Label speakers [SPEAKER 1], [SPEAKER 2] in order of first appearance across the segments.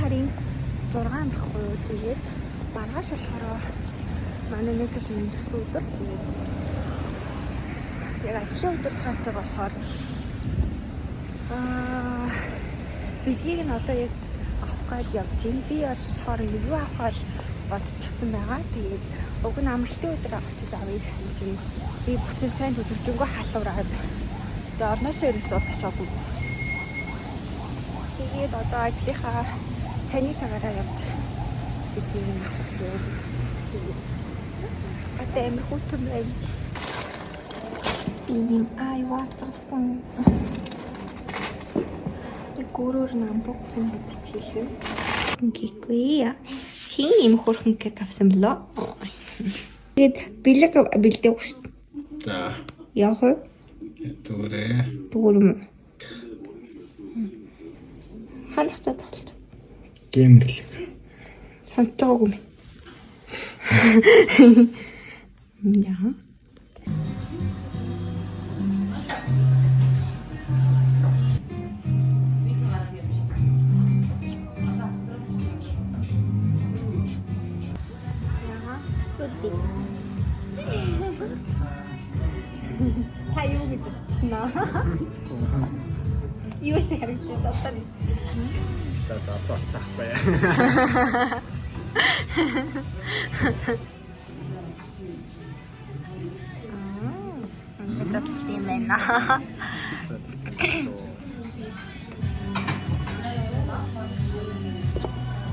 [SPEAKER 1] сарын 6 байхгүй юу. Тэгээд маргааш болохоор манай найзын төсөө өдөр. Тэгээд яг ажлын өдөр цаартай болохоор бэлгийг нь одоо яг авах гээд явж байна. Би болохоор юу авах бодчихсан байгаа. Тэгээд уг нь амралтын өдөр очиж авъя гэсэн чинь би бүхэн сайн төлөвжөнгөө халуураад тэгээд орноосоо ерөөсөө босоогүй. Тэгээд одоо ажлынхаа цааны цагаараа явж бэлгийг нь авах гэж. Тэгээд одоо амир хүйтэн байна. Би юм авсан. Гөрөөр намбогсон гэж хэлээ. Гигүй яа. Хин юм хөрхөн кек авсан блоо. Тэгээд бэлэг бэлдээгүй шүү дээ.
[SPEAKER 2] За.
[SPEAKER 1] Яах вэ? Түгээрээ. Ханахтаа талт.
[SPEAKER 2] Гэмэрлэг.
[SPEAKER 1] Санцаагүй юм. Яа. Та юу гэж бодсон аа? Юу шиг харагдаж байна?
[SPEAKER 2] За бацаахгүй.
[SPEAKER 1] Ингээд тийм байна.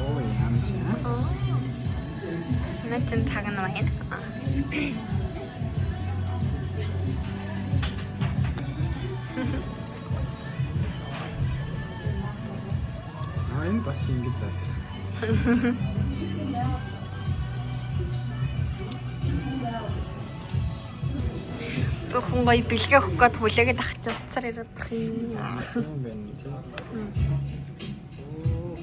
[SPEAKER 2] Оо яам чи.
[SPEAKER 1] Начин тагна байна.
[SPEAKER 2] Энэ бас ингэж заа.
[SPEAKER 1] Тохон гоё бэлгээ өгөх гээд хүлээгээд ах чи уцаар ирэх юм.
[SPEAKER 2] Тийм байна тийм. Оо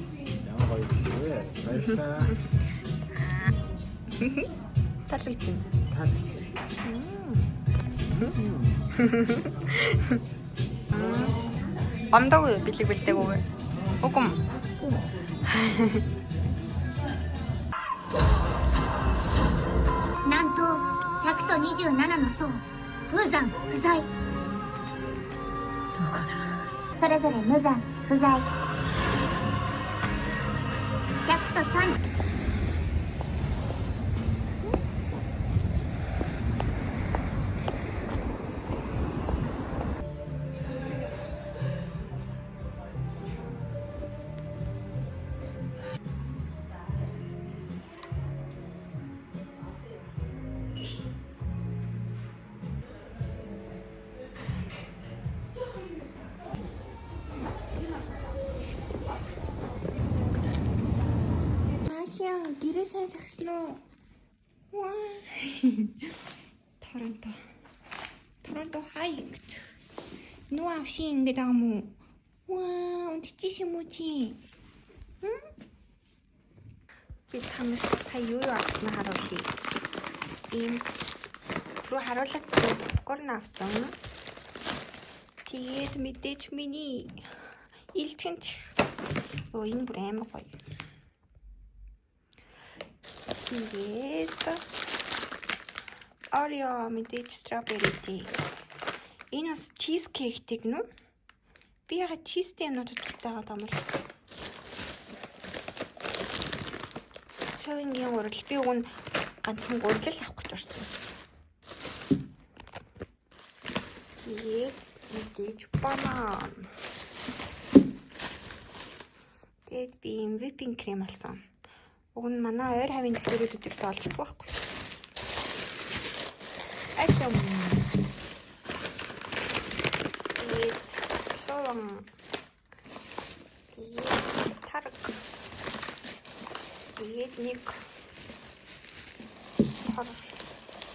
[SPEAKER 2] яа гоё бэлгээ. Баярлалаа.
[SPEAKER 1] Таалагдж байна. Амдаагүй бэлэг бэлдээгүй. Угум.
[SPEAKER 3] 南東127の層無残不在。どこだ。それぞれ無残不在。100と3。
[SPEAKER 1] Гэрээ сайн сагсан уу? Ваа. Торонто хайгт. Нуу авшин ингээд байгаа мó? Ваа, унтчихсан юм уу чи? Би тамаас сая юу авснаа харуулъя. Ийм түрүү харуулсан попкорн авсан. Тэгээд мэдээж миний илтгэнч. Оо энэ бүр амар гоё. Тэгээд Oreo мэдээж strawberry tea. Энэ бас cheesecake-тэй гэнэ үү? Би ягаад cheese-тэй юмнууд төлөвтэй байгаа юм бол. Шавингийн урал би уг нь ганцхан гурил авах гэж урсан. Тэгээд мэдээж банан. Тэгээд би whipping cream алсан. Уг нь манай ойр хавийн дэлгүүрүүд өдөртөө олж идэх байхгүй. Ашам. Сован. Тарк. Нэг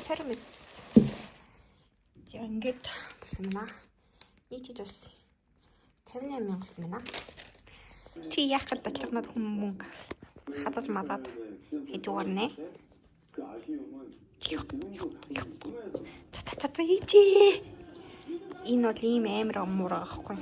[SPEAKER 1] сервис. Ингээд болсон байна. Нийтэд болсон. 58,000 болсон байна. Чи яах гэж батлагнаад хүмүүс хадаж мадаад хэдүүгээр нэ. Та ичи. Энэ бол ийм амар амуур аахгүй.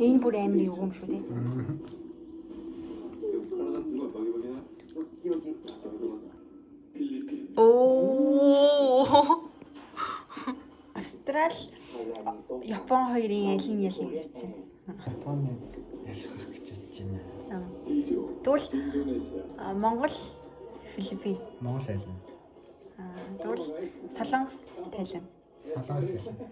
[SPEAKER 1] Энэ бүр амар юу юм шүү дээ. Оо. Австрали, Япон хоёрын ялын гэж байна.
[SPEAKER 2] Японы ялах гэж бодож байна.
[SPEAKER 1] Тэгвэл Монгол, Филиппин.
[SPEAKER 2] Монгол ялна.
[SPEAKER 1] Тэгвэл Солонгос, Тайланд.
[SPEAKER 2] Солонгос ялна.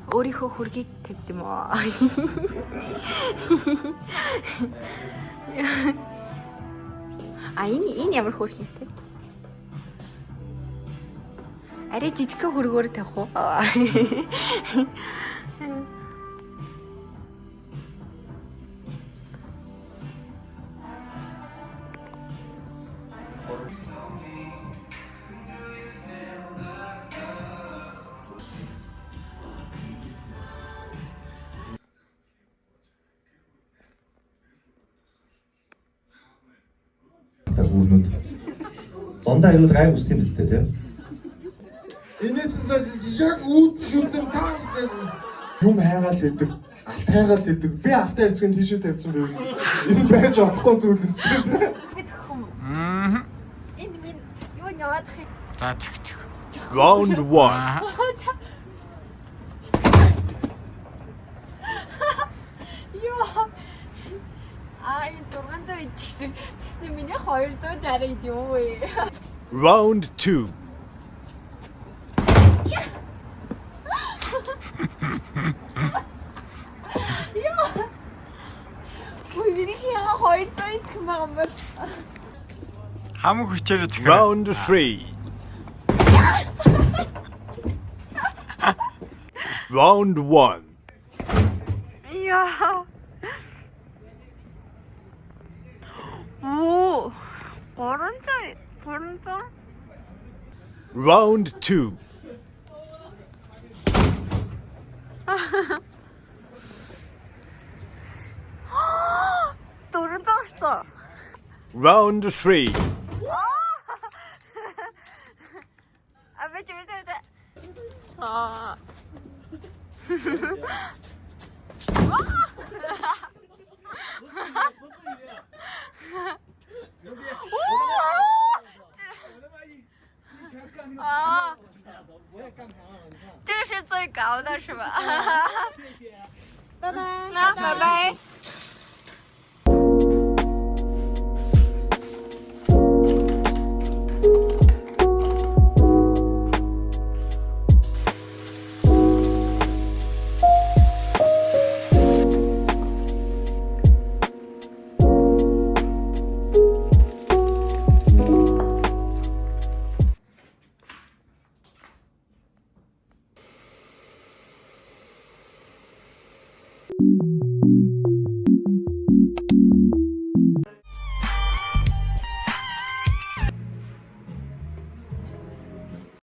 [SPEAKER 1] Өөрийнхөө хөргийг тавьд юм аа. Энэ ямар хөрхийтэй? Арай жижигхэн хөргөөр тавих уу?
[SPEAKER 4] Хүүнүүд. Зондоо хариулт гай үстэй юм зү тийм.
[SPEAKER 5] Энэс яг үүд шүтэн таас юм хайгаал идэг. Алт хайгаал идэг. Би алтаа ирцгийн тийшээ тавьсан байв. Энэ байж болохгүй зүйл үстэй тийм.
[SPEAKER 1] Энэ минь юу яваад их.
[SPEAKER 2] За чих. Round 1.
[SPEAKER 1] Юу? Энэ 600 ичихсэн. Тэсний миний 260 юу вэ?
[SPEAKER 2] Round 2.
[SPEAKER 1] Ой, миний яа 200 идэх юм байгаа юм бол.
[SPEAKER 2] Хамаг хүчээр захираа. Round 3. Round 1.
[SPEAKER 1] Яа. Оо. 300.
[SPEAKER 2] Round 2.
[SPEAKER 1] 떨어졌어.
[SPEAKER 2] Round 3.
[SPEAKER 1] 매지. 아.啊，这个是最高的是吧？拜拜，那拜拜。